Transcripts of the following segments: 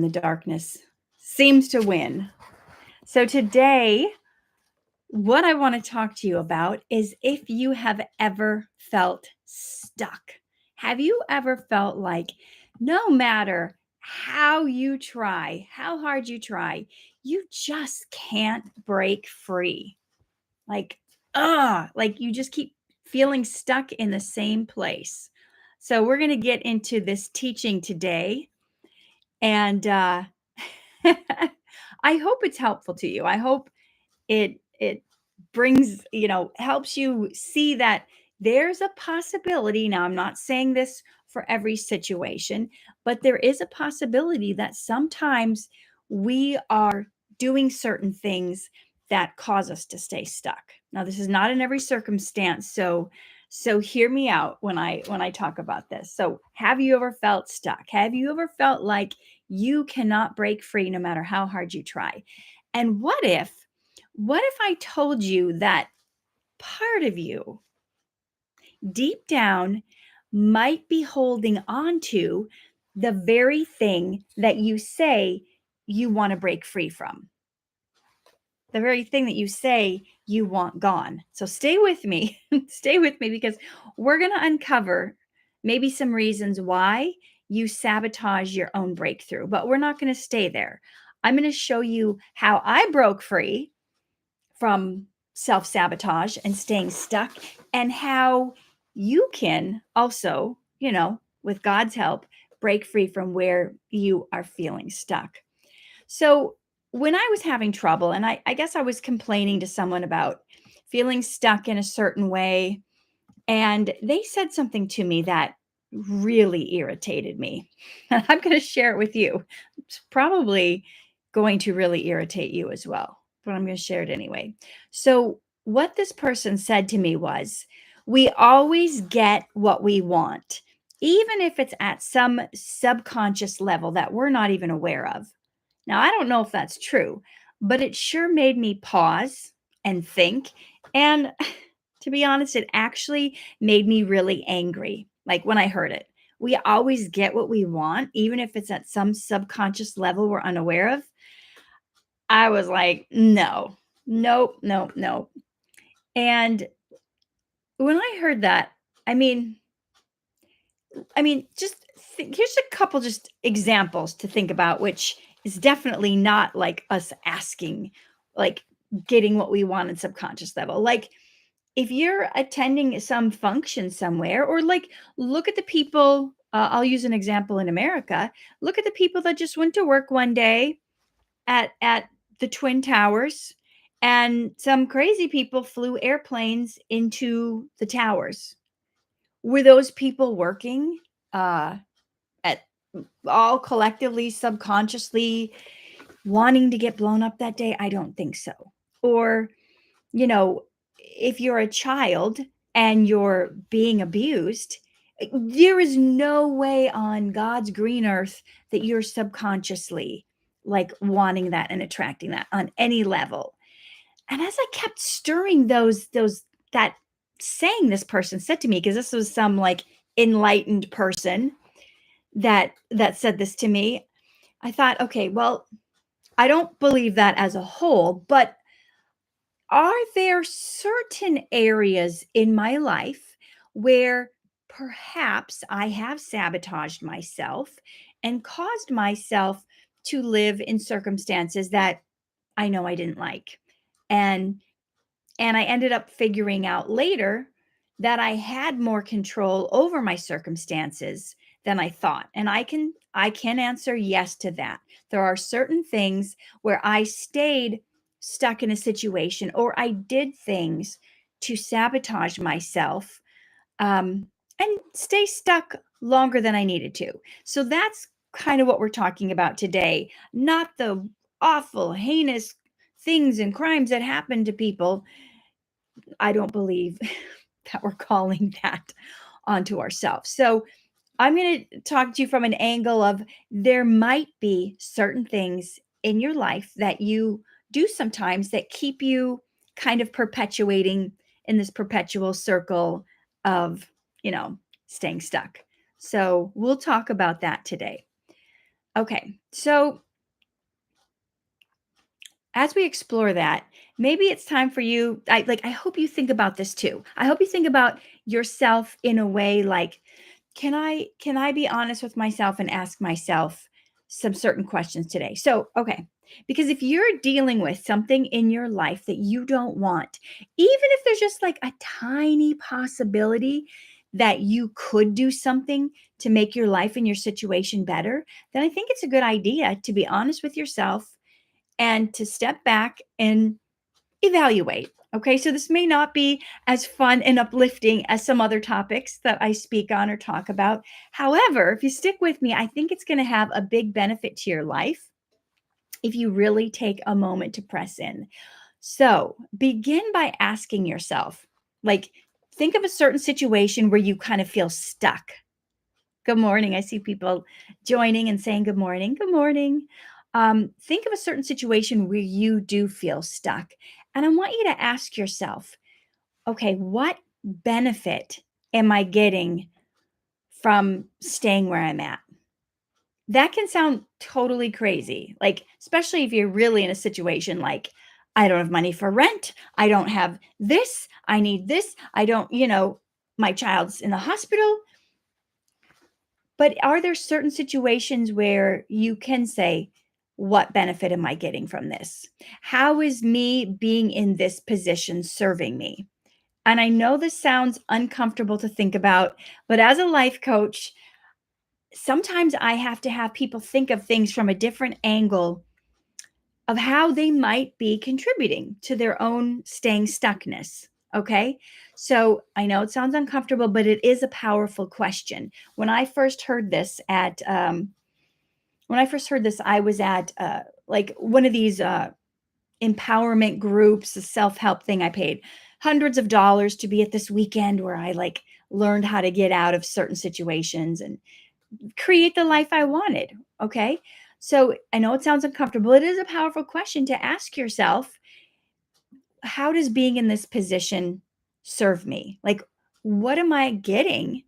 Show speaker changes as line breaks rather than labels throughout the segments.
when the darkness seems to win. So today, what I want to talk to you about is if you have ever felt stuck. Have you ever felt like no matter how you try, how hard you try, you just can't break free? Like you just keep feeling stuck in the same place. So we're going to get into this teaching today, and I hope it's helpful to you. I hope it brings, helps you see that there's a possibility. Now, I'm not saying this for every situation, but there is a possibility that sometimes we are doing certain things that cause us to stay stuck. Now, this is not in every circumstance, so hear me out when I talk about this. So, have you ever felt stuck? Have you ever felt like you cannot break free no matter how hard you try? And what if I told you that part of you deep down might be holding on to the very thing that you say you want to break free from? The very thing that you say you want gone. So stay with me. Stay with me, because we're going to uncover maybe some reasons why you sabotage your own breakthrough, but we're not going to stay there. I'm going to show you how I broke free from self-sabotage and staying stuck, and how you can also, with God's help, break free from where you are feeling stuck. So when I was having trouble, and I guess I was complaining to someone about feeling stuck in a certain way, and they said something to me that really irritated me. And I'm going to share it with you. It's probably going to really irritate you as well, but I'm going to share it anyway. So, what this person said to me was, we always get what we want, even if it's at some subconscious level that we're not even aware of. Now, I don't know if that's true, but it sure made me pause and think. And to be honest, it actually made me really angry. Like when I heard it, we always get what we want, even if it's at some subconscious level we're unaware of. I was like, no, nope, nope, nope. And when I heard that, I mean, just here's a couple just examples to think about, which is definitely not like us asking, like getting what we want in subconscious level. Like if you're attending some function somewhere, or like look at the people, I'll use an example in America. Look at the people that just went to work one day at the Twin Towers, and some crazy people flew airplanes into the towers. Were those people working uh, at all collectively, subconsciously wanting to get blown up that day? I don't think so. Or, you know, if you're a child and you're being abused, there is no way on God's green earth that you're subconsciously like wanting that and attracting that on any level. And as I kept stirring that saying this person said to me, because this was some like enlightened person that said this to me, I thought, okay, well, I don't believe that as a whole, but are there certain areas in my life where perhaps I have sabotaged myself and caused myself to live in circumstances that I know I didn't like? And I ended up figuring out later that I had more control over my circumstances than I thought. And I can answer yes to that. There are certain things where I stayed stuck in a situation, or I did things to sabotage myself, and stay stuck longer than I needed to. So that's kind of what we're talking about today, not the awful, heinous things and crimes that happen to people. I don't believe that we're calling that onto ourselves. So I'm going to talk to you from an angle of there might be certain things in your life that you do sometimes that keep you kind of perpetuating in this perpetual circle of, staying stuck. So we'll talk about that today. Okay. So as we explore that, maybe it's time for you. I hope you think about this too. I hope you think about yourself in a way like, can I be honest with myself and ask myself some certain questions today? So, okay. Because if you're dealing with something in your life that you don't want, even if there's just like a tiny possibility that you could do something to make your life and your situation better, then I think it's a good idea to be honest with yourself and to step back and evaluate. Okay, so this may not be as fun and uplifting as some other topics that I speak on or talk about. However, if you stick with me, I think it's going to have a big benefit to your life if you really take a moment to press in. So begin by asking yourself, like, think of a certain situation where you kind of feel stuck. Good morning. I see people joining and saying good morning. Good morning. Think of a certain situation where you do feel stuck. And I want you to ask yourself, okay, what benefit am I getting from staying where I'm at? That can sound totally crazy. Like, especially if you're really in a situation like, I don't have money for rent. I don't have this. I need this. I don't, my child's in the hospital. But are there certain situations where you can say, what benefit am I getting from this? How is me being in this position serving me? And I know this sounds uncomfortable to think about, but as a life coach, sometimes I have to have people think of things from a different angle of how they might be contributing to their own staying stuckness. Okay. So I know it sounds uncomfortable, but it is a powerful question. When I first heard this, I was at like one of these empowerment groups, a self-help thing. I paid hundreds of dollars to be at this weekend where I like learned how to get out of certain situations and create the life I wanted. Okay. So I know it sounds uncomfortable. It is a powerful question to ask yourself, how does being in this position serve me? Like, what am I getting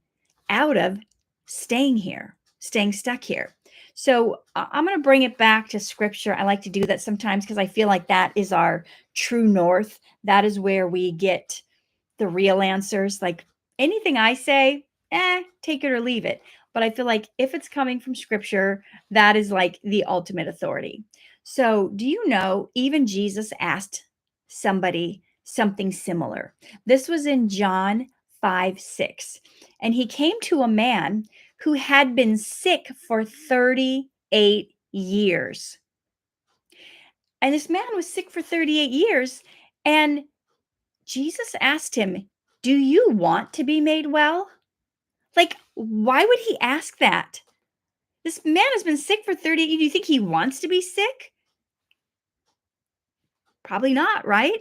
out of staying here, staying stuck here? So I'm going to bring it back to scripture. I like to do that sometimes because I feel like that is our true north. That is where we get the real answers. Like anything I say, take it or leave it. But I feel like if it's coming from scripture, that is like the ultimate authority. So, do you know, even Jesus asked somebody something similar? This was in John 5:6. And he came to a man who had been sick for 38 years. And this man was sick for 38 years. And Jesus asked him, "Do you want to be made well?" Like, why would he ask that? This man has been sick for 30. Do you think he wants to be sick? Probably not, right?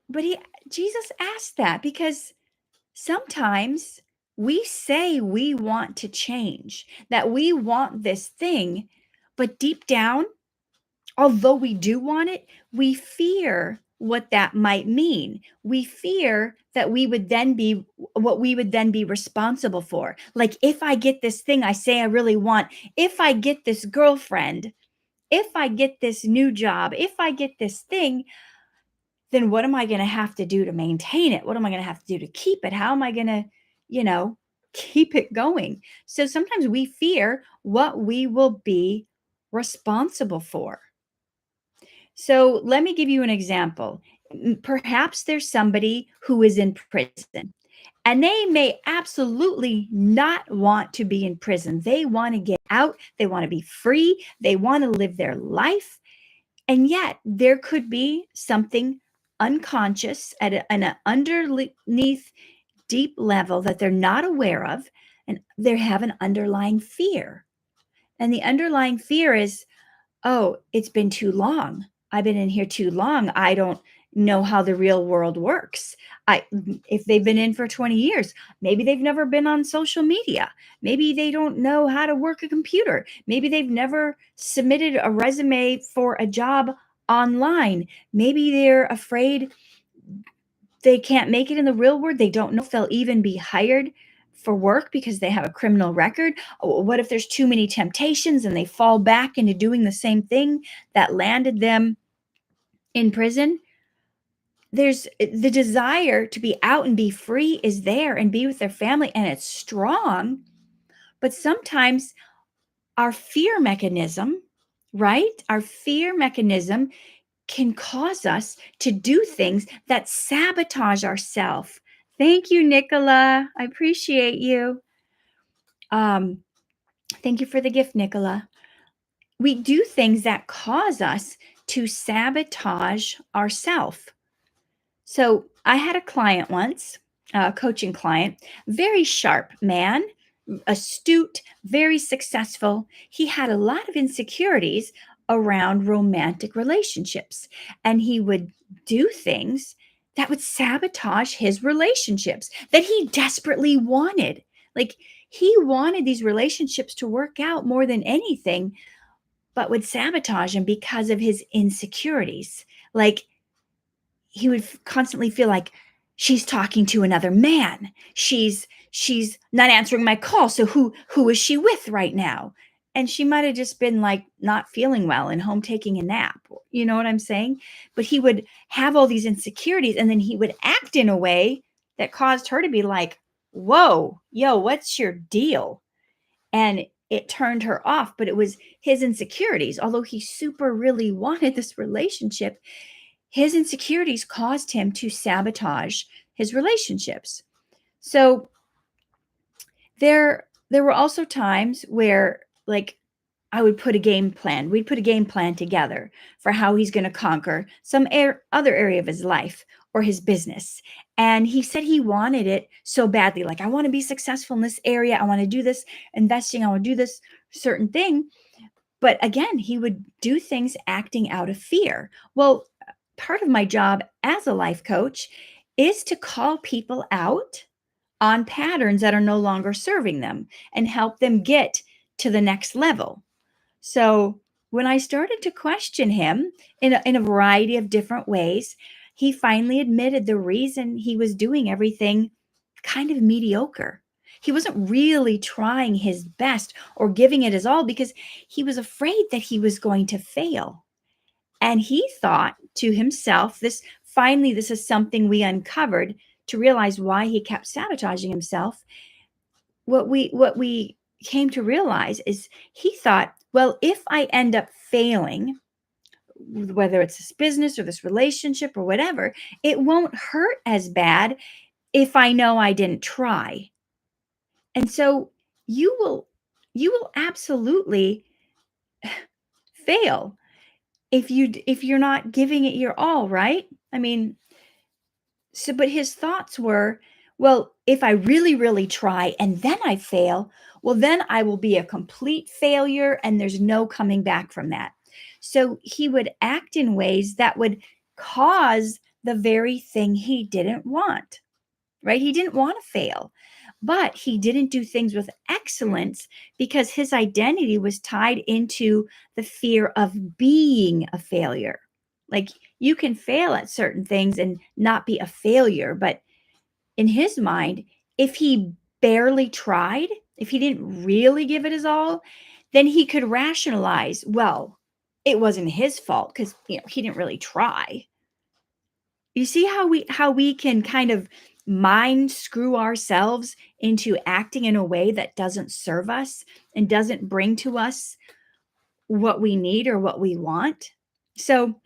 But Jesus asked that because sometimes we say we want to change, that we want this thing, but deep down, although we do want it, we fear what that might mean. We fear that we would then be what we would then be responsible for. Like, if I get this thing I say I really want, if I get this girlfriend, if I get this new job, if I get this thing, then what am I going to have to do to maintain it? What am I going to have to do to keep it? How am I going to, you know, keep it going? So sometimes we fear what we will be responsible for. So let me give you an example. Perhaps there's somebody who is in prison and they may absolutely not want to be in prison. They want to get out, they want to be free, they want to live their life. And yet there could be something unconscious at an underneath deep level that they're not aware of, and they have an underlying fear. And the underlying fear is, oh, it's been too long. I've been in here too long. I don't know how the real world works. If they've been in for 20 years, maybe they've never been on social media. Maybe they don't know how to work a computer. Maybe they've never submitted a resume for a job online. Maybe they're afraid they can't make it in the real world. They don't know if they'll even be hired for work because they have a criminal record? What if there's too many temptations and they fall back into doing the same thing that landed them in prison? There's the desire to be out and be free is there and be with their family, and it's strong. But sometimes our fear mechanism, right? Our fear mechanism can cause us to do things that sabotage ourselves. Thank you, Nicola. I appreciate you. Um, Thank you for the gift, Nicola. We do things that cause us to sabotage ourselves. So I had a client once, a coaching client, very sharp man, astute, very successful. He had a lot of insecurities around romantic relationships, and he would do things that would sabotage his relationships that he desperately wanted. Like, he wanted these relationships to work out more than anything, but would sabotage him because of his insecurities. Like, he would constantly feel like, she's talking to another man, she's not answering my call, so who is she with right now? And she might have just been like not feeling well and home taking a nap, you know what I'm saying? But he would have all these insecurities, and then he would act in a way that caused her to be like, whoa, yo, what's your deal? And it turned her off. But it was his insecurities. Although he super really wanted this relationship, his insecurities caused him to sabotage his relationships. So there were also times where, like, I would put a game plan. We'd put a game plan together for how he's going to conquer some other area of his life or his business. And he said he wanted it so badly. Like, I want to be successful in this area. I want to do this investing. I want to do this certain thing. But again, he would do things acting out of fear. Well, part of my job as a life coach is to call people out on patterns that are no longer serving them and help them get to the next level. So when I started to question him in a variety of different ways, he finally admitted the reason he was doing everything kind of mediocre. He wasn't really trying his best or giving it his all because he was afraid that he was going to fail. And he thought to himself, this is something we uncovered to realize why he kept sabotaging himself. What we came to realize is he thought, well, if I end up failing, whether it's this business or this relationship or whatever, it won't hurt as bad if I know I didn't try. And so you will absolutely fail if you're not giving it your all, right? I mean, so but his thoughts were, well, if I really, really try and then I fail, well, then I will be a complete failure and there's no coming back from that. So he would act in ways that would cause the very thing he didn't want, right? He didn't want to fail, but he didn't do things with excellence because his identity was tied into the fear of being a failure. Like, you can fail at certain things and not be a failure, but in his mind, if he barely tried, if he didn't really give it his all, then he could rationalize, well, it wasn't his fault because he didn't really try. You see how we can kind of mind screw ourselves into acting in a way that doesn't serve us and doesn't bring to us what we need or what we want? So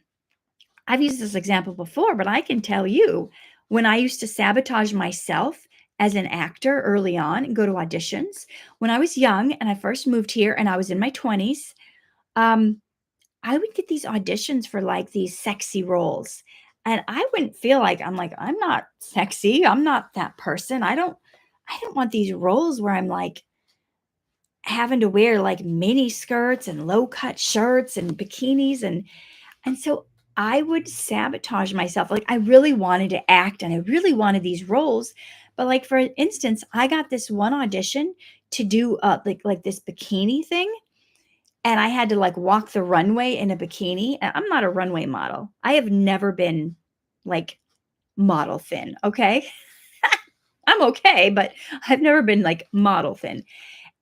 I've used this example before, but I can tell you, when I used to sabotage myself as an actor early on and go to auditions, when I was young and I first moved here and I was in my 20s, um, I would get these auditions for like these sexy roles. And I wouldn't feel like, I'm not sexy. I'm not that person. I don't want these roles where I'm like having to wear like mini skirts and low cut shirts and bikinis. And so I would sabotage myself. Like, I really wanted to act and I really wanted these roles. But like, for instance, I got this one audition to do like this bikini thing, and I had to like walk the runway in a bikini. And I'm not a runway model. I have never been like model thin, okay? I'm okay, but I've never been like model thin.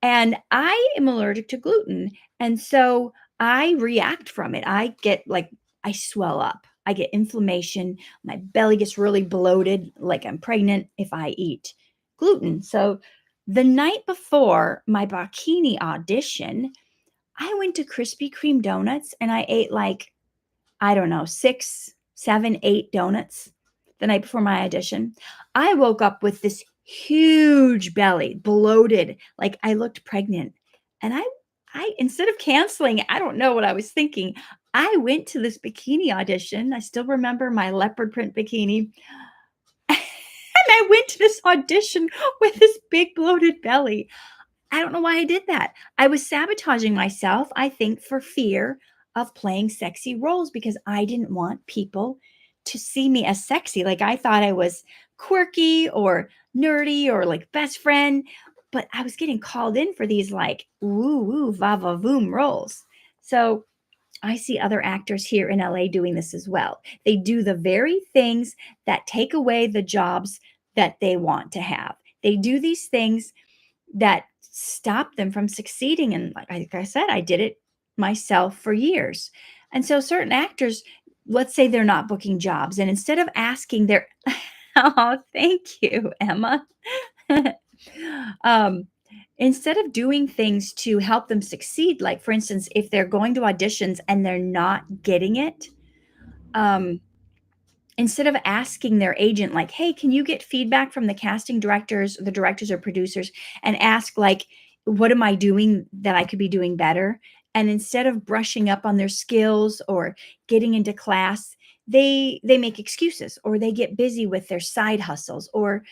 And I am allergic to gluten. And so I react from it. I get like, I swell up, I get inflammation. My belly gets really bloated, like I'm pregnant if I eat gluten. So the night before my bikini audition, I went to Krispy Kreme donuts and I ate like, I don't know, 6, 7, 8 donuts the night before my audition. I woke up with this huge belly, bloated, like I looked pregnant. And I instead of canceling, I don't know what I was thinking. I went to this bikini audition. I still remember my leopard print bikini. And I went to this audition with this big bloated belly. I don't know why I did that. I was sabotaging myself, I think, for fear of playing sexy roles because I didn't want people to see me as sexy. Like I thought I was quirky or nerdy or like best friend, but I was getting called in for these like woo woo va va voom roles. So I see other actors here in LA doing this as well. They do the very things that take away the jobs that they want to have. They do these things that stopped them from succeeding. And like I said, I did it myself for years. And so certain actors, let's say they're not booking jobs, and instead of asking their, oh, thank you, Emma. um, Instead of doing things to help them succeed, like for instance, if they're going to auditions and they're not getting it, um, instead of asking their agent like, hey, can you get feedback from the casting directors, the directors or producers, and ask like, what am I doing that I could be doing better? And instead of brushing up on their skills or getting into class, they make excuses, or they get busy with their side hustles, or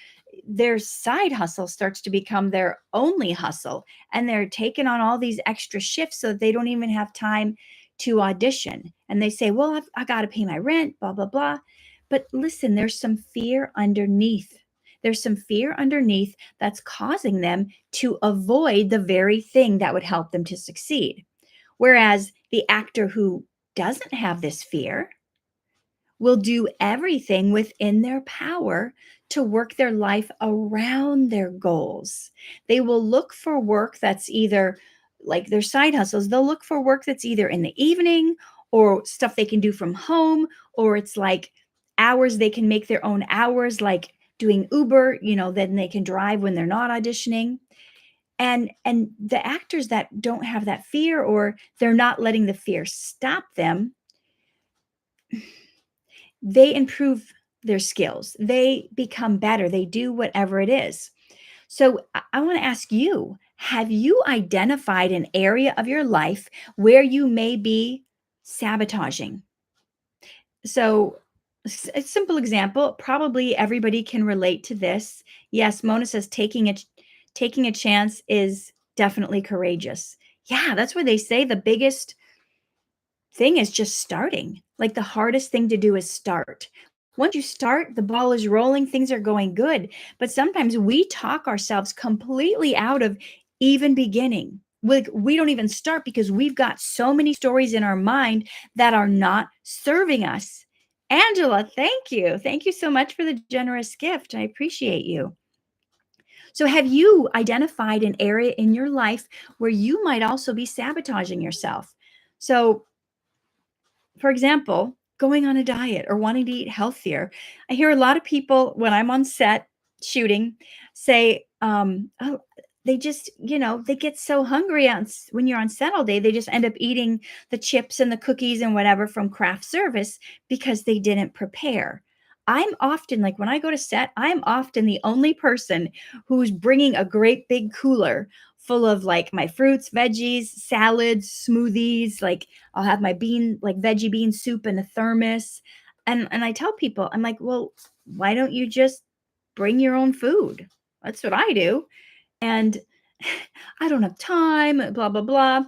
their side hustle starts to become their only hustle, and they're taking on all these extra shifts so they don't even have time to audition. And they say, well, I got to pay my rent, blah blah blah. But listen, there's some fear underneath. There's some fear underneath that's causing them to avoid the very thing that would help them to succeed. Whereas the actor who doesn't have this fear will do everything within their power to work their life around their goals. They will look for work that's either like their side hustles, they'll look for work that's either in the evening or stuff they can do from home, or it's like hours they can make their own hours, like doing Uber, then they can drive when they're not auditioning. And the actors that don't have that fear, or they're not letting the fear stop them, they improve their skills. They become better. They do whatever it is. So I want to ask you, have you identified an area of your life where you may be sabotaging? So a simple example, probably everybody can relate to this. Yes, Mona says taking a chance is definitely courageous. Yeah, that's where they say the biggest thing is just starting. Like the hardest thing to do is start. Once you start, the ball is rolling, things are going good. But sometimes we talk ourselves completely out of even beginning. Like we don't even start because we've got so many stories in our mind that are not serving us. Angela, thank you. Thank you so much for the generous gift. I appreciate you. So, have you identified an area in your life where you might also be sabotaging yourself? So, for example, going on a diet or wanting to eat healthier. I hear a lot of people when I'm on set shooting say, oh, they just, they get so hungry when you're on set all day, they just end up eating the chips and the cookies and whatever from craft service because they didn't prepare. I'm often like, when I go to set, I'm often the only person who's bringing a great big cooler full of like my fruits, veggies, salads, smoothies. Like I'll have my veggie bean soup in a thermos. And I tell people, I'm like, well, why don't you just bring your own food? That's what I do. And I don't have time, blah, blah, blah.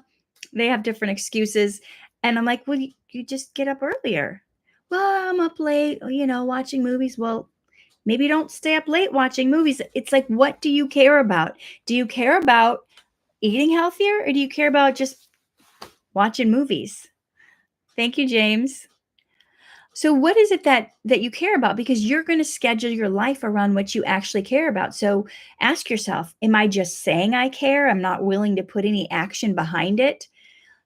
They have different excuses. And I'm like, well, you just get up earlier. Well, I'm up late, watching movies. Well, maybe don't stay up late watching movies. It's like, what do you care about? Do you care about eating healthier, or do you care about just watching movies? Thank you, James. So what is it that you care about? Because you're going to schedule your life around what you actually care about. So ask yourself, am I just saying I care? I'm not willing to put any action behind it.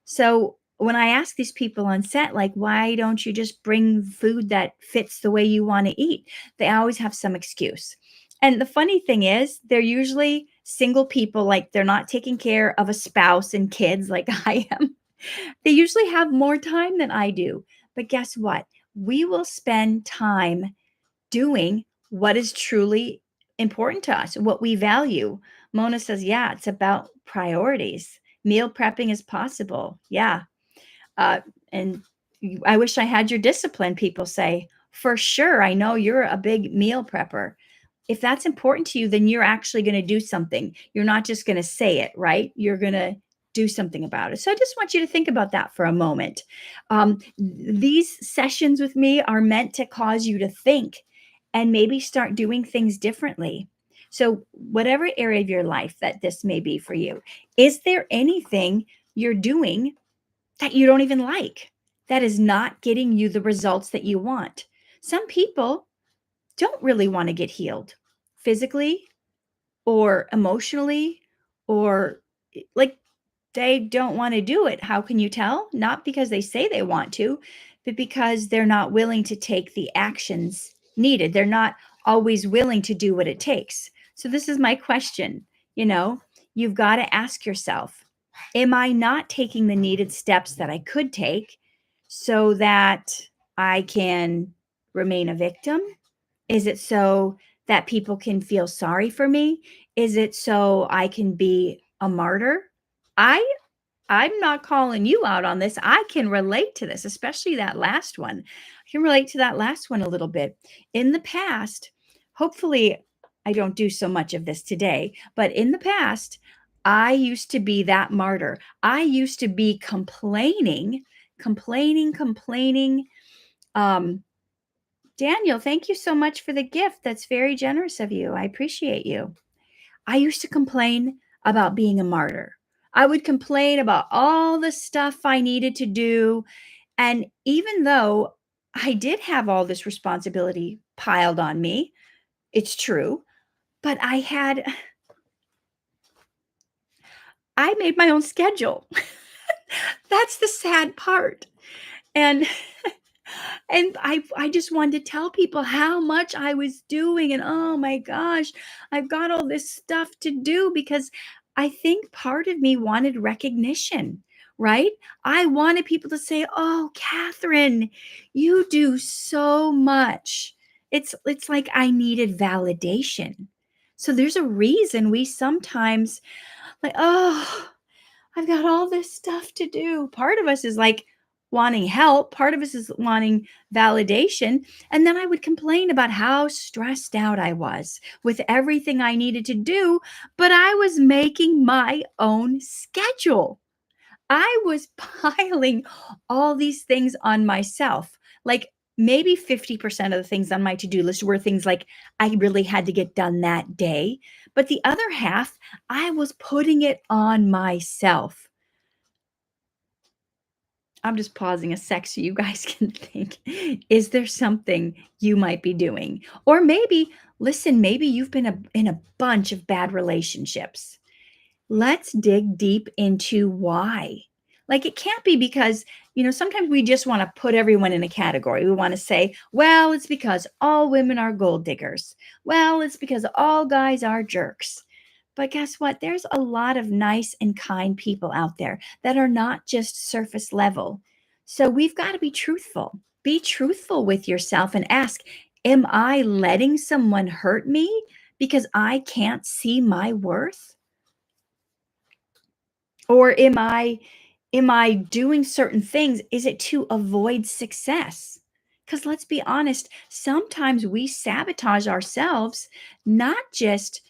So when I ask these people on set, like, why don't you just bring food that fits the way you want to eat? They always have some excuse. And the funny thing is, they're usually single people, like they're not taking care of a spouse and kids like I am. They usually have more time than I do. But guess what? We will spend time doing what is truly important to us, what we value. Mona says, yeah, it's about priorities. Meal prepping is possible. Yeah. Uh, and I wish I had your discipline, people say. For sure. I know you're a big meal prepper. If that's important to you, then you're actually going to do something. You're not just going to say it, right? You're going to do something about it. So I just want you to think about that for a moment. These sessions with me are meant to cause you to think and maybe start doing things differently. So, whatever area of your life that this may be for you, is there anything you're doing that you don't even like, that is not getting you the results that you want? Some people don't really want to get healed physically or emotionally, or like they don't want to do it. How can you tell? Not because they say they want to, but because they're not willing to take the actions needed. They're not always willing to do what it takes. So, this is my question. You know, you've got to ask yourself, am I not taking the needed steps that I could take so that I can remain a victim? Is it so that people can feel sorry for me? Is it so I can be a martyr? I I'm not calling you out on this. I can relate to this, especially that last one. I can relate to that last one a little bit. In the past, hopefully I don't do so much of this today, but in the past, I used to be that martyr. I used to be complaining. Um, Daniel, thank you so much for the gift. That's very generous of you. I appreciate you. I used to complain about being a martyr. I would complain about all the stuff I needed to do. And even though I did have all this responsibility piled on me, it's true, but I made my own schedule. That's the sad part. And I just wanted to tell people how much I was doing, and oh my gosh, I've got all this stuff to do because I think part of me wanted recognition, right? I wanted people to say, "Oh, Catherine, you do so much." It's like I needed validation. So there's a reason we sometimes like, "Oh, I've got all this stuff to do." Part of us is like wanting help, part of us is wanting validation. And then I would complain about how stressed out I was with everything I needed to do, but I was making my own schedule. I was piling all these things on myself. Like maybe 50% of the things on my to do list were things like I really had to get done that day. But the other half, I was putting it on myself. I'm just pausing a sec so you guys can think. Is there something you might be doing? Or maybe, listen, maybe you've been in a bunch of bad relationships. Let's dig deep into why. Like it can't be because, sometimes we just want to put everyone in a category. We want to say, well, it's because all women are gold diggers. Well, it's because all guys are jerks. But guess what? There's a lot of nice and kind people out there that are not just surface level. So we've got to be truthful. Be truthful with yourself and ask, am I letting someone hurt me because I can't see my worth? Or am I doing certain things? Is it to avoid success? Because let's be honest, sometimes we sabotage ourselves, not just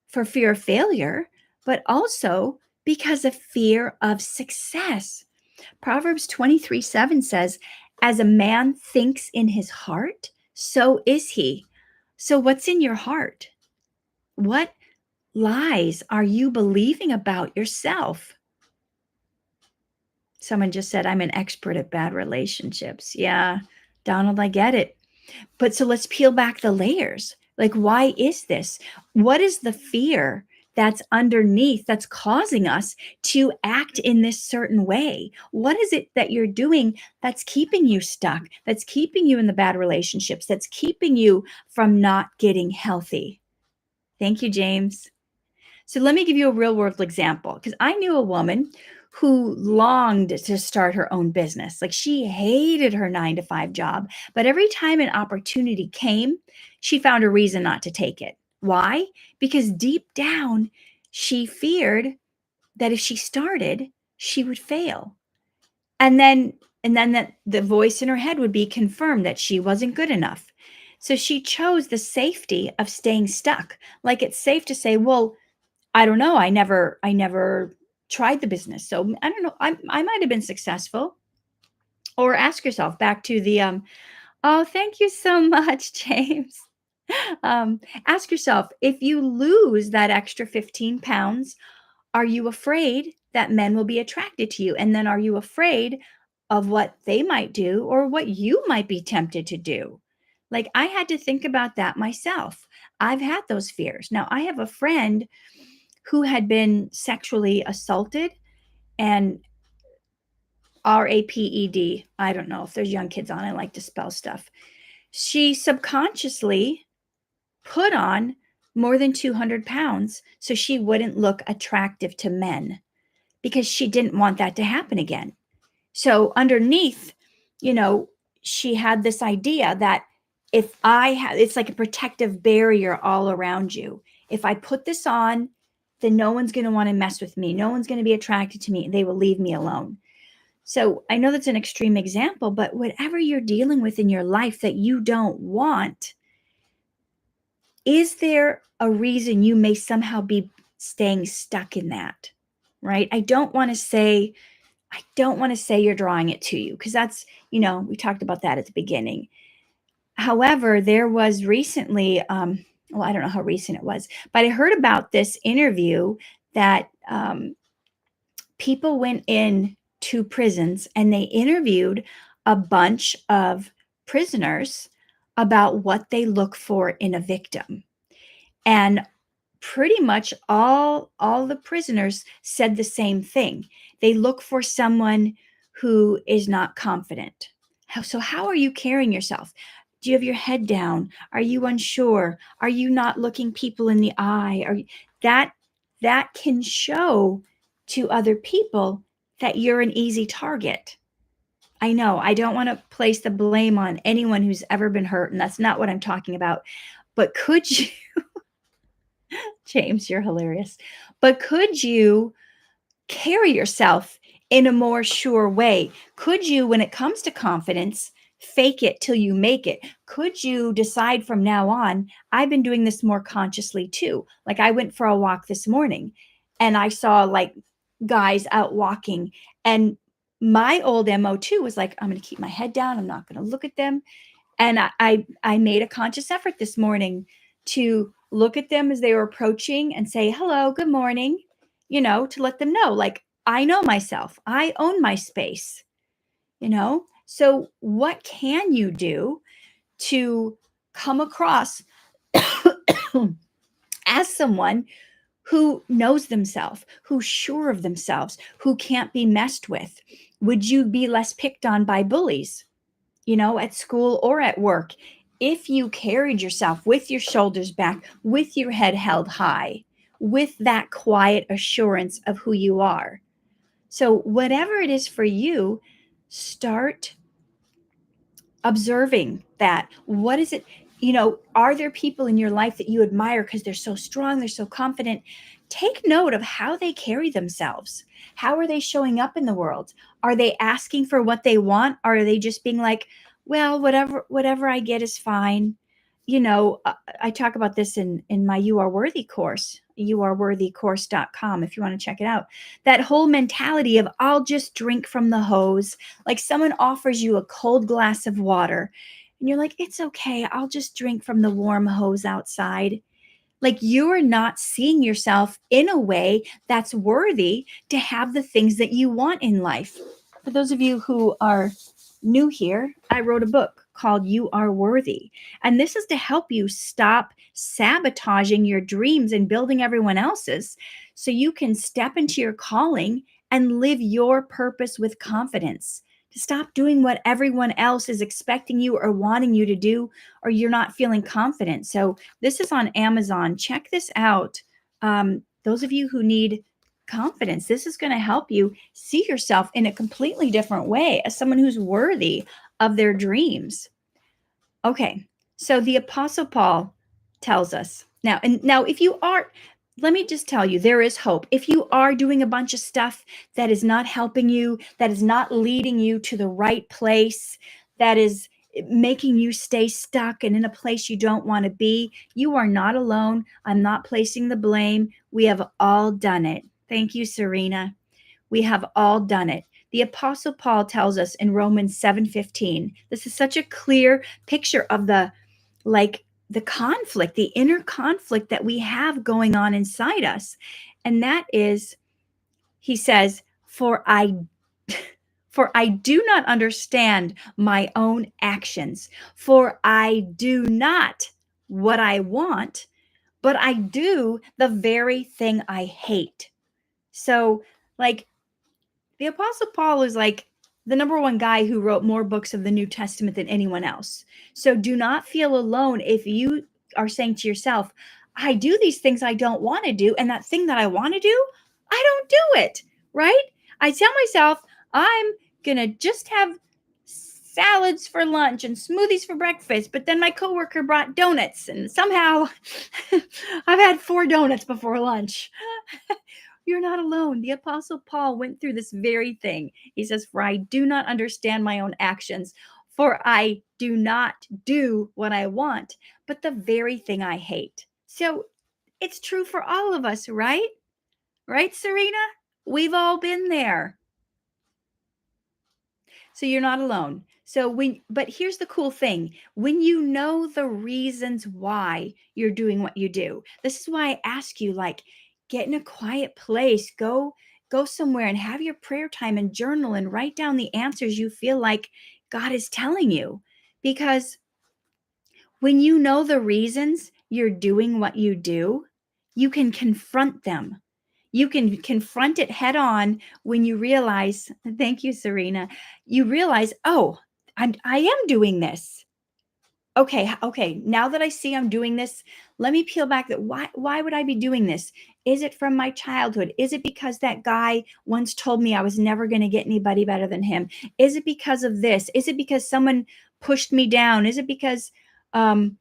for fear of failure, but also because of fear of success. Proverbs 23:7 says, as a man thinks in his heart, so is he. So, what's in your heart? What lies are you believing about yourself? Someone just said, I'm an expert at bad relationships. Yeah, Donald, I get it. But so let's peel back the layers. Like, why is this? What is the fear that's underneath that's causing us to act in this certain way? What is it that you're doing that's keeping you stuck, that's keeping you in the bad relationships, that's keeping you from not getting healthy? Thank you, James. So let me give you a real world example, because I knew a woman who longed to start her own business. Like, she hated her 9 to 5 job, but every time an opportunity came, she found a reason not to take it. Why? Because deep down, she feared that if she started, she would fail. And then that the voice in her head would be confirmed that she wasn't good enough. So she chose the safety of staying stuck. Like, it's safe to say, well, I don't know. I never tried the business. So I don't know. I might have been successful. Or ask yourself, back to the oh, thank you so much, James. Ask yourself, if you lose that extra 15 pounds, are you afraid that men will be attracted to you? And then are you afraid of what they might do or what you might be tempted to do? Like, I had to think about that myself. I've had those fears. Now, I have a friend who had been sexually assaulted, and RAPED. I don't know if there's young kids on. I like to spell stuff. She subconsciously put on more than 200 pounds so she wouldn't look attractive to men, because she didn't want that to happen again. So underneath, you know, she had this idea that if I have, it's like a protective barrier all around you. If I put this on, then no one's going to want to mess with me. No one's going to be attracted to me. They will leave me alone. So I know that's an extreme example, but whatever you're dealing with in your life that you don't want, is there a reason you may somehow be staying stuck in that? Right? I don't want to say you're drawing it to you, because that's, we talked about that at the beginning. However, there was recently, well, I don't know how recent it was, but I heard about this interview that people went in to prisons and they interviewed a bunch of prisoners about what they look for in a victim. And pretty much all the prisoners said the same thing. They look for someone who is not confident. So how are you carrying yourself? Do you have your head down? Are you unsure? Are you not looking people in the eye? That can show to other people that you're an easy target. I know I don't want to place the blame on anyone who's ever been hurt, and that's not what I'm talking about. But could you, James, you're hilarious. But could you carry yourself in a more sure way? Could you, when it comes to confidence, fake it till you make it? Could you decide from now on, I've been doing this more consciously too. Like, I went for a walk this morning and I saw like guys out walking, and my old MO too was like, I'm going to keep my head down. I'm not going to look at them. And I made a conscious effort this morning to look at them as they were approaching and say, hello, good morning, to let them know, like, I know myself. I own my space. So what can you do to come across as someone who knows themselves, who's sure of themselves, who can't be messed with? Would you be less picked on by bullies? At school or at work, if you carried yourself with your shoulders back, with your head held high, with that quiet assurance of who you are. So, whatever it is for you, start observing that. What is it? Are there people in your life that you admire because they're so strong, they're so confident? Take note of how they carry themselves. How are they showing up in the world? Are they asking for what they want? Or are they just being like, well, whatever I get is fine? I talk about this in my You Are Worthy course, youareworthycourse.com, if you want to check it out. That whole mentality of, I'll just drink from the hose. Like, someone offers you a cold glass of water and you're like, it's okay, I'll just drink from the warm hose outside. Like, you are not seeing yourself in a way that's worthy to have the things that you want in life. For those of you who are new here, I wrote a book called You Are Worthy. And this is to help you stop sabotaging your dreams and building everyone else's so you can step into your calling and live your purpose with confidence. To stop doing what everyone else is expecting you or wanting you to do, or you're not feeling confident. So, this is on Amazon. Check this out. Those of you who need confidence, this is going to help you see yourself in a completely different way as someone who's worthy of their dreams. Okay, so the Apostle Paul tells us now, if you are, let me just tell you, there is hope. If you are doing a bunch of stuff that is not helping you, that is not leading you to the right place, that is making you stay stuck and in a place you don't want to be, you are not alone. I'm not placing the blame. We have all done it. Thank you, Serena. We have all done it. The Apostle Paul tells us in Romans 7:15. This is such a clear picture of the conflict, the inner conflict that we have going on inside us. And that is, he says, for I do not understand my own actions, for I do not what I want, but I do the very thing I hate. So, like, the Apostle Paul is like the number one guy who wrote more books of the New Testament than anyone else. So do not feel alone if you are saying to yourself, I do these things I don't want to do, and that thing that I want to do, I don't do it, right? I tell myself I'm going to just have salads for lunch and smoothies for breakfast, but then my coworker brought donuts, and somehow I've had 4 donuts before lunch. You're not alone. The Apostle Paul went through this very thing. He says, for I do not understand my own actions, for I do not do what I want, but the very thing I hate. So it's true for all of us, right? Right, Serena? We've all been there. So you're not alone. But here's the cool thing. When you know the reasons why you're doing what you do, this is why I ask you, like, get in a quiet place, go somewhere and have your prayer time and journal and write down the answers you feel like God is telling you. Because when you know the reasons you're doing what you do, you can confront them. You can confront it head on when you realize, thank you, Serena, you realize, oh, I am doing this. Okay, now that I see I'm doing this, let me peel back that why would I be doing this? Is it from my childhood? Is it because that guy once told me I was never going to get anybody better than him? Is it because of this? Is it because someone pushed me down? Is it because um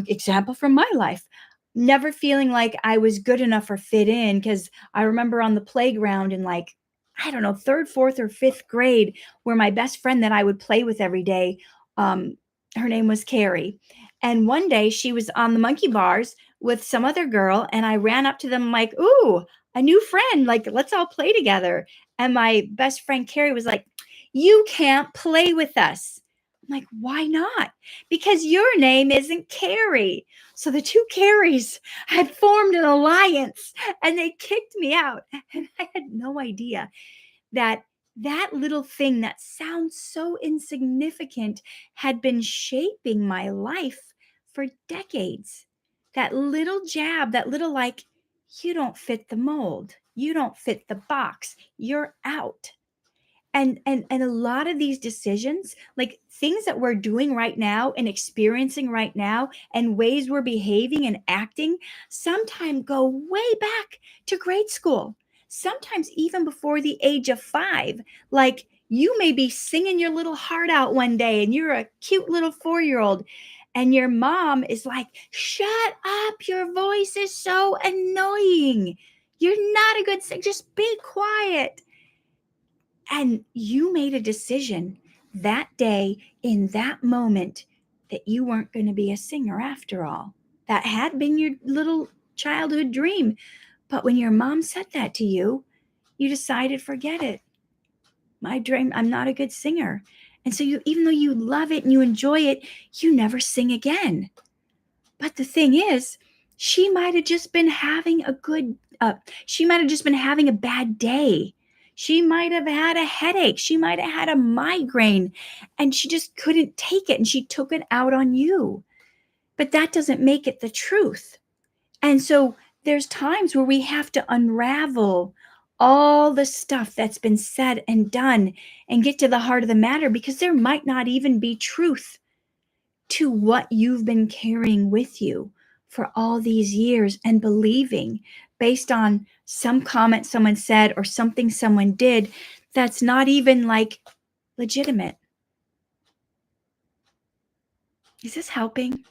example from my life, never feeling like I was good enough or fit in, because I remember on the playground in, like, I don't know, third, fourth, or fifth grade, where my best friend that I would play with every day, um, her name was Carrie. And one day she was on the monkey bars with some other girl, and I ran up to them like, ooh, a new friend, like, let's all play together. And my best friend Carrie was like, you can't play with us. I'm like, why not? Because your name isn't Carrie. So the two Carries had formed an alliance and they kicked me out. And I had no idea that that little thing that sounds so insignificant had been shaping my life for decades. That little jab, that little, like, you don't fit the mold, you don't fit the box, you're out. And a lot of these decisions, like things that we're doing right now and experiencing right now, and ways we're behaving and acting, sometimes go way back to grade school, sometimes even before the age of 5. Like, you may be singing your little heart out one day and you're a cute little 4-year-old, and your mom is like, shut up, your voice is so annoying, you're not a good singer, just be quiet. And you made a decision that day, in that moment, that you weren't going to be a singer after all. That had been your little childhood dream. But when your mom said that to you, you decided, forget it. My dream, I'm not a good singer. And so even though you love it and you enjoy it, you never sing again. But the thing is, she might have just been having a bad day. She might have had a headache. She might have had a migraine and she just couldn't take it and she took it out on you. But that doesn't make it the truth. And so there's times where we have to unravel all the stuff that's been said and done and get to the heart of the matter, because there might not even be truth to what you've been carrying with you for all these years and believing based on some comment someone said or something someone did that's not even like legitimate. Is this helping?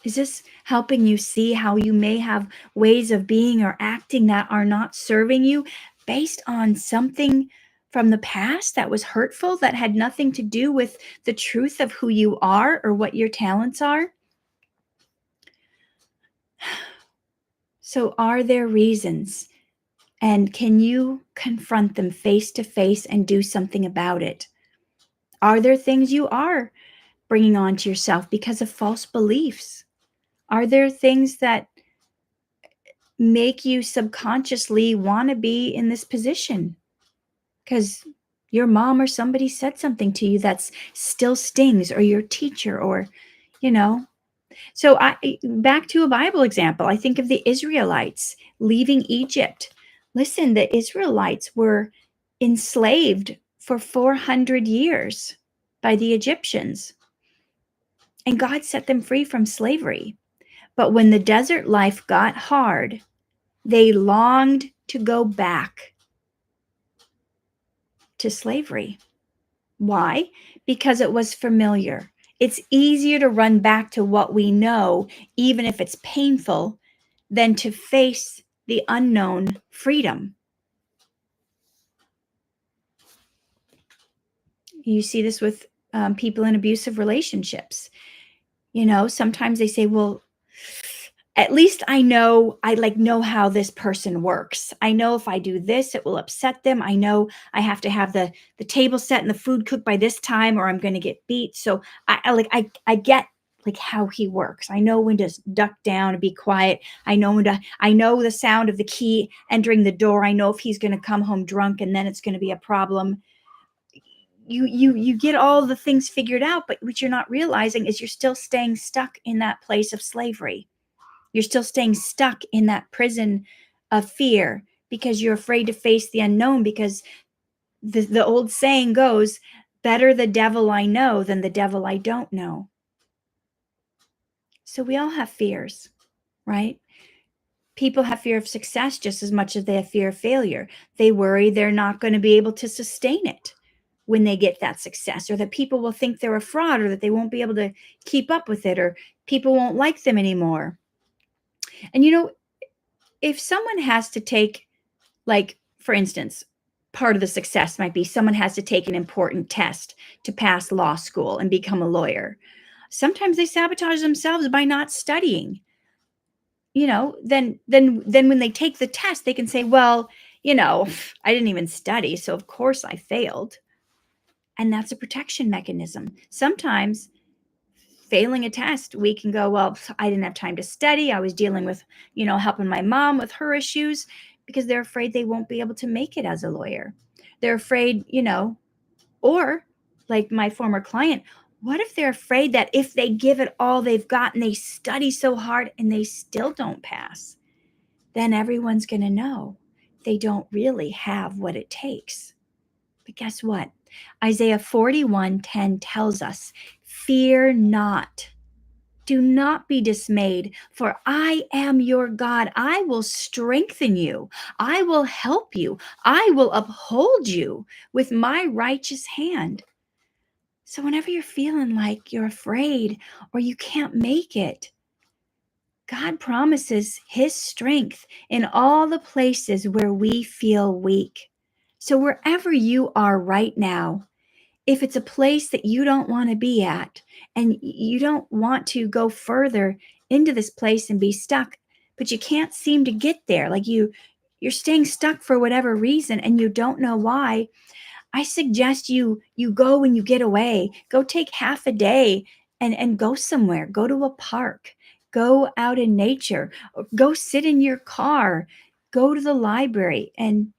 Is this helping you see how you may have ways of being or acting that are not serving you based on something from the past that was hurtful, that had nothing to do with the truth of who you are or what your talents are? So, are there reasons? And can you confront them face to face and do something about it? Are there things you are bringing onto yourself because of false beliefs? Are there things that make you subconsciously want to be in this position because your mom or somebody said something to you that's still stings, or your teacher, or you know so I back to a Bible example. I think of the Israelites leaving Egypt. Listen, the Israelites were enslaved for 400 years by the Egyptians, and God set them free from slavery. But when the desert life got hard, they longed to go back to slavery. Why? Because it was familiar. It's easier to run back to what we know, even if it's painful, than to face the unknown freedom. You see this with people in abusive relationships. Sometimes they say, well, at least I know how this person works. I know if I do this, it will upset them. I know I have to have the table set and the food cooked by this time, or I'm going to get beat. So I get like how he works. I know when to duck down and be quiet. I know the sound of the key entering the door. I know if he's going to come home drunk, and then it's going to be a problem. You get all the things figured out, but what you're not realizing is you're still staying stuck in that place of slavery. You're still staying stuck in that prison of fear because you're afraid to face the unknown, because the old saying goes, better the devil I know than the devil I don't know. So we all have fears, right? People have fear of success just as much as they have fear of failure. They worry they're not going to be able to sustain it when they get that success, or that people will think they're a fraud, or that they won't be able to keep up with it, or people won't like them anymore. And if someone has to take, like, for instance, part of the success might be someone has to take an important test to pass law school and become a lawyer. Sometimes they sabotage themselves by not studying. Then when they take the test, they can say, well, I didn't even study, so of course I failed. And that's a protection mechanism. Sometimes failing a test, we can go, well, I didn't have time to study. I was dealing with, helping my mom with her issues, because they're afraid they won't be able to make it as a lawyer. They're afraid, or like my former client, what if they're afraid that if they give it all they've got and they study so hard and they still don't pass, then everyone's going to know they don't really have what it takes. But guess what? Isaiah 41:10 tells us, fear not. Do not be dismayed, for I am your God. I will strengthen you. I will help you. I will uphold you with my righteous hand. So whenever you're feeling like you're afraid or you can't make it, God promises his strength in all the places where we feel weak. So wherever you are right now, if it's a place that you don't want to be at and you don't want to go further into this place and be stuck, but you can't seem to get there, like you're staying stuck for whatever reason and you don't know why, I suggest you go and you get away. Go take half a day and go somewhere. Go to a park. Go out in nature. Go sit in your car. Go to the library and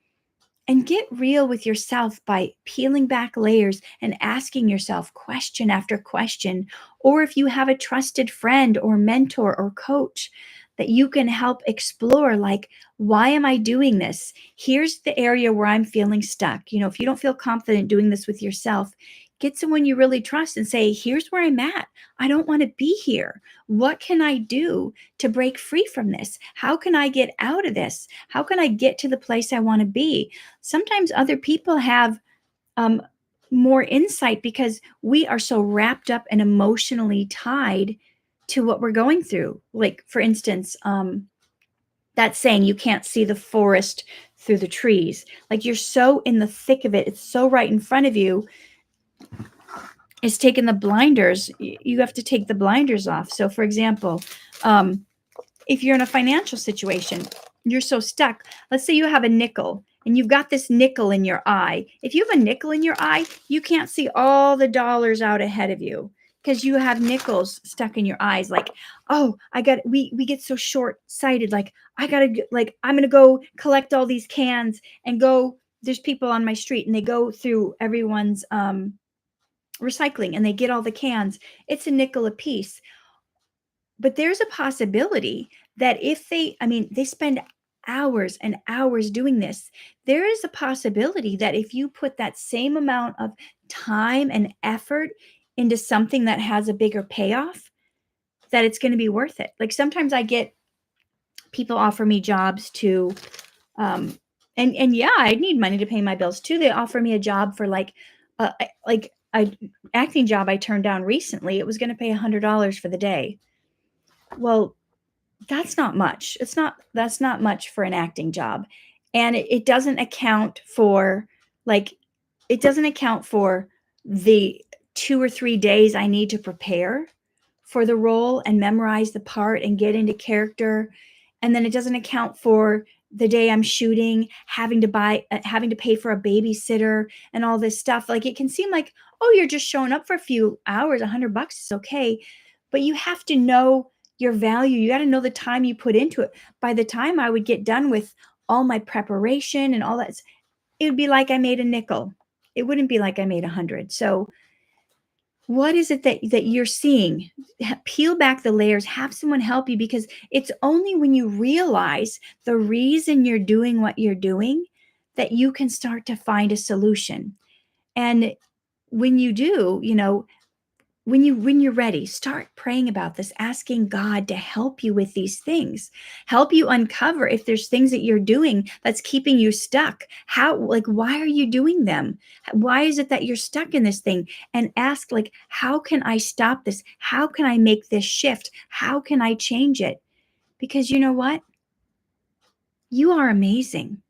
And get real with yourself by peeling back layers and asking yourself question after question. Or if you have a trusted friend or mentor or coach that you can help explore, like, why am I doing this? Here's the area where I'm feeling stuck. If you don't feel confident doing this with yourself, get someone you really trust and say, here's where I'm at. I don't want to be here. What can I do to break free from this? How can I get out of this? How can I get to the place I want to be? Sometimes other people have um, more insight because we are so wrapped up and emotionally tied to what we're going through. Like, for instance, that saying, you can't see the forest through the trees. Like, you're so in the thick of it, it's so right in front of you. It's taking the blinders. You have to take the blinders off. So, for example, if you're in a financial situation, you're so stuck. Let's say you have a nickel and you've got this nickel in your eye. If you have a nickel in your eye, you can't see all the dollars out ahead of you because you have nickels stuck in your eyes. Like, oh, we get so short sighted. Like, I'm going to go collect all these cans and go. There's people on my street and they go through everyone's recycling and they get all the cans. It's a nickel a piece. But there's a possibility that if they spend hours and hours doing this. There is a possibility that if you put that same amount of time and effort into something that has a bigger payoff, that it's going to be worth it. Like, sometimes I get people offer me jobs to, and yeah, I need money to pay my bills too. They offer me a job for like a acting job I turned down recently. It was going to pay $100 for the day. Well, that's not much. That's not much for an acting job. And it doesn't account for, like, it doesn't account for the 2 or 3 days I need to prepare for the role and memorize the part and get into character. And then it doesn't account for the day I'm shooting, having to pay for a babysitter and all this stuff. Like, it can seem like, oh, you're just showing up for a few hours, $100 is okay. But you have to know your value. You got to know the time you put into it. By the time I would get done with all my preparation and all that, it would be like I made a nickel. It wouldn't be like I made 100. So what is it that you're seeing? Peel back the layers, have someone help you, because it's only when you realize the reason you're doing what you're doing that you can start to find a solution. And when you do, when you're ready, start praying about this, asking God to help you with these things, help you uncover if there's things that you're doing that's keeping you stuck. Why are you doing them? Why is it that you're stuck in this thing? And ask, like, how can I stop this? How can I make this shift? How can I change it? Because you know what? You are amazing.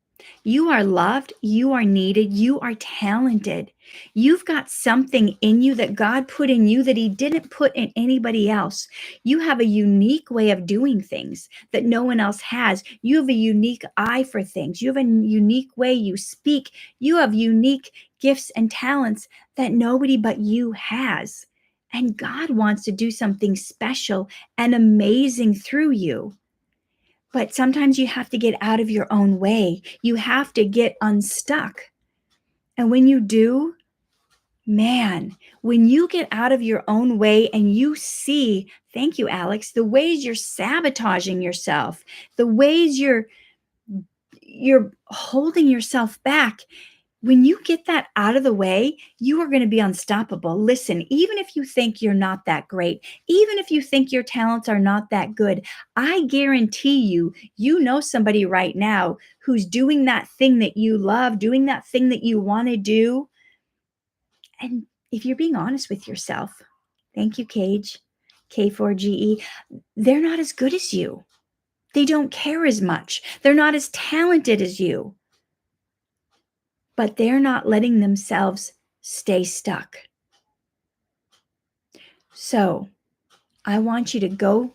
You are loved. You are needed. You are talented. You've got something in you that God put in you that He didn't put in anybody else. You have a unique way of doing things that no one else has. You have a unique eye for things. You have a unique way you speak. You have unique gifts and talents that nobody but you has. And God wants to do something special and amazing through you. But sometimes you have to get out of your own way. You have to get unstuck. And when you do, man, when you get out of your own way and you see, thank you, Alex, the ways you're sabotaging yourself, the ways you're holding yourself back, when you get that out of the way, you are going to be unstoppable. Listen, even if you think you're not that great, even if you think your talents are not that good, I guarantee you know somebody right now who's doing that thing that you love, doing that thing that you want to do. And if you're being honest with yourself, thank you, Cage, K4GE, they're not as good as you. They don't care as much. They're not as talented as you. But they're not letting themselves stay stuck. So I want you to go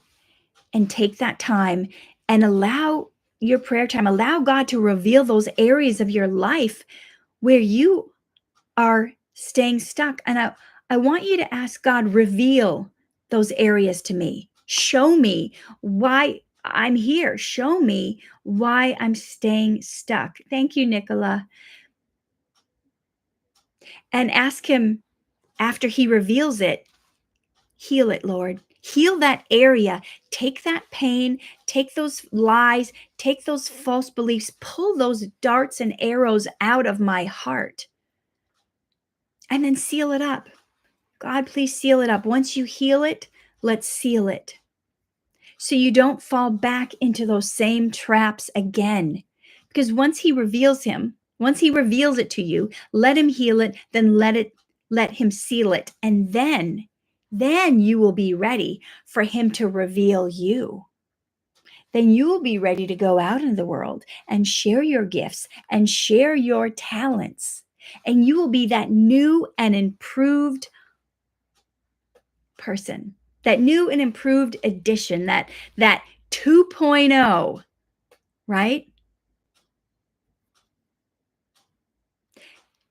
and take that time and allow your prayer time, allow God to reveal those areas of your life where you are staying stuck. And I want you to ask God, reveal those areas to me. Show me why I'm here. Show me why I'm staying stuck. Thank you, Nicola. And ask him after he reveals it, heal it, Lord. Heal that area. Take that pain, take those lies, take those false beliefs, pull those darts and arrows out of my heart, and then seal it up. God, please seal it up. Once you heal it, let's seal it, so you don't fall back into those same traps again. Because once he reveals it to you, let him heal it, then let him seal it. And then you will be ready for him to reveal you. Then you will be ready to go out in the world and share your gifts and share your talents. And you will be that new and improved person, that new and improved edition, that 2.0, right?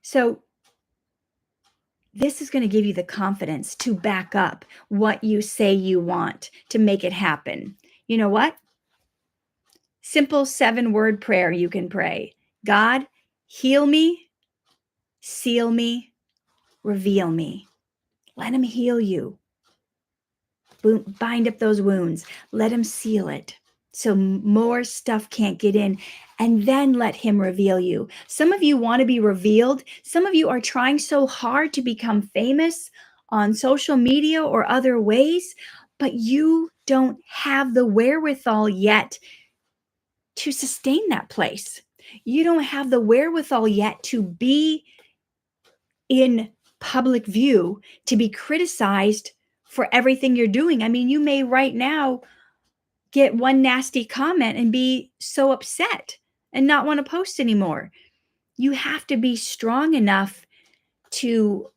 So this is going to give you the confidence to back up what you say you want to make it happen. You know what? Simple 7-word prayer you can pray. God, heal me, seal me, reveal me. Let him heal you. Bind up those wounds. Let him seal it so more stuff can't get in. And then let him reveal you. Some of you want to be revealed. Some of you are trying so hard to become famous on social media or other ways, but you don't have the wherewithal yet to sustain that place. You don't have the wherewithal yet to be in public view, to be criticized for everything you're doing. I mean, you may right now get one nasty comment and be so upset and not want to post anymore. You have to be strong enough to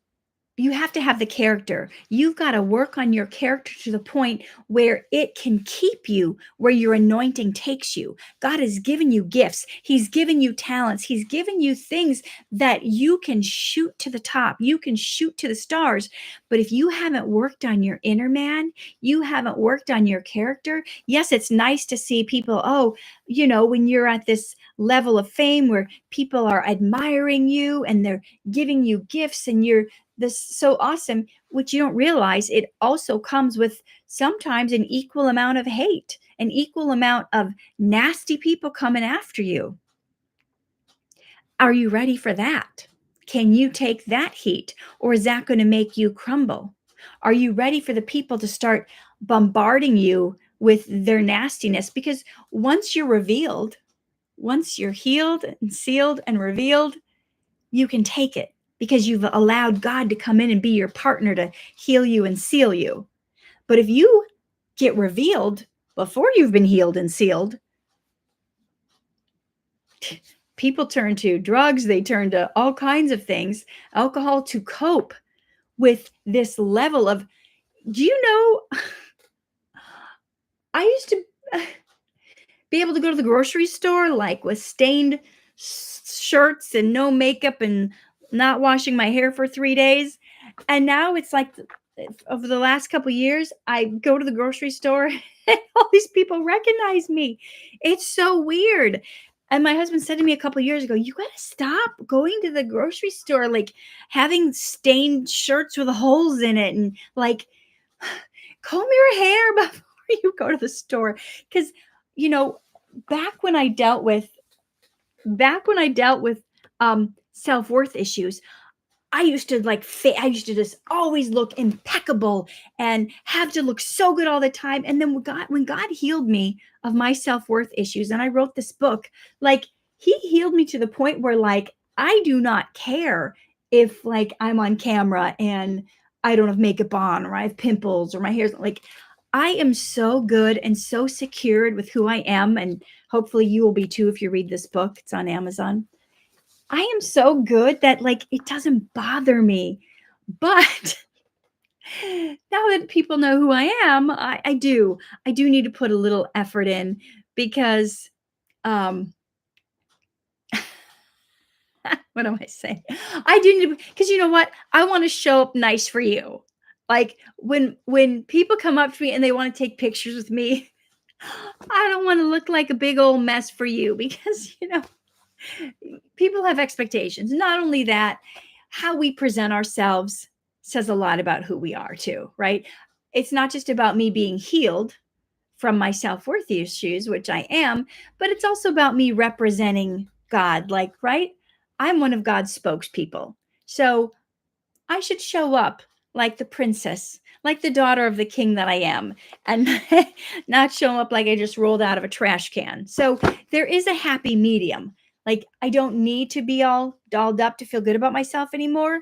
you have to have the character. You've got to work on your character to the point where it can keep you where your anointing takes you. God has given you gifts. He's given you talents. He's given you things that you can shoot to the top. You can shoot to the stars. But if you haven't worked on your inner man, you haven't worked on your character. Yes, it's nice to see people, oh, when you're at this level of fame where people are admiring you and they're giving you gifts and you're this so awesome, which you don't realize it also comes with sometimes an equal amount of hate, an equal amount of nasty people coming after you. Are you ready for that? Can you take that heat, or is that going to make you crumble? Are you ready for the people to start bombarding you with their nastiness? Because once you're revealed, once you're healed and sealed and revealed, you can take it because you've allowed God to come in and be your partner to heal you and seal you. But if you get revealed before you've been healed and sealed, people turn to drugs, they turn to all kinds of things, alcohol, to cope with this level of, do you know, I used to be able to go to the grocery store like with stained shirts and no makeup and not washing my hair for 3 days. And now it's like over the last couple years, I go to the grocery store and all these people recognize me. It's so weird. And my husband said to me a couple years ago, you got to stop going to the grocery store, like having stained shirts with holes in it, and like comb your hair before you go to the store. Because, you know, back when I dealt with self-worth issues, I used to I used to just always look impeccable and have to look so good all the time. And then when God healed me of my self-worth issues, and I wrote this book, like he healed me to the point where like I do not care if like I'm on camera and I don't have makeup on, or I have pimples, or my hair's like, I am so good and so secured with who I am. And hopefully you will be too if you read this book. It's on Amazon. I am so good that like it doesn't bother me. But now that people know who I am, I do need to put a little effort in, because um what am I saying? I do need to, because you know what? I want to show up nice for you. Like when people come up to me and they want to take pictures with me, I don't want to look like a big old mess for you because, people have expectations. Not only that, how we present ourselves says a lot about who we are, too, right? It's not just about me being healed from my self worth issues, which I am, but it's also about me representing God. Like, right? I'm one of God's spokespeople. So I should show up like the princess, like the daughter of the king that I am, and not show up like I just rolled out of a trash can. So there is a happy medium. Like, I don't need to be all dolled up to feel good about myself anymore,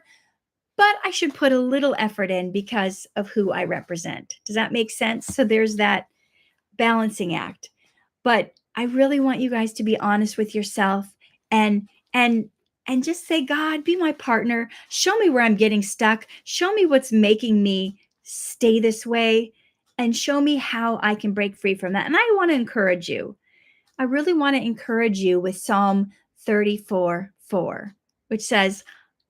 but I should put a little effort in because of who I represent. Does that make sense? So there's that balancing act. But I really want you guys to be honest with yourself and and and just say, God, be my partner. Show me where I'm getting stuck. Show me what's making me stay this way and show me how I can break free from that. And I want to encourage you. I really want to encourage you with Psalm 34:4, which says,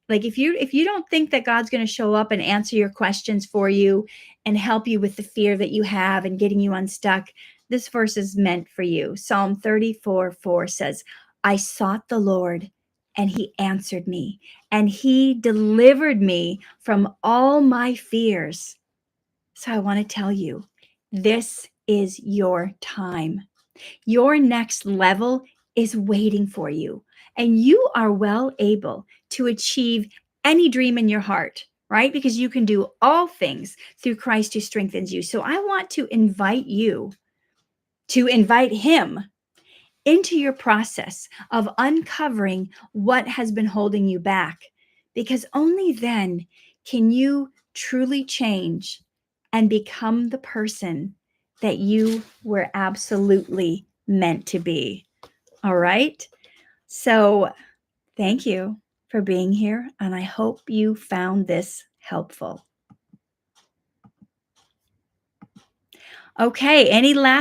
like, if you don't think that God's going to show up and answer your questions for you and help you with the fear that you have and getting you unstuck, this verse is meant for you. Psalm 34:4 says, I sought the Lord and he answered me and he delivered me from all my fears. So I want to tell you, this is your time. Your next level is waiting for you, and you are well able to achieve any dream in your heart, right? Because you can do all things through Christ who strengthens you. So I want to invite you to invite him into your process of uncovering what has been holding you back, because only then can you truly change and become the person that you were absolutely meant to be. All right. So thank you for being here. And I hope you found this helpful. Okay. Any last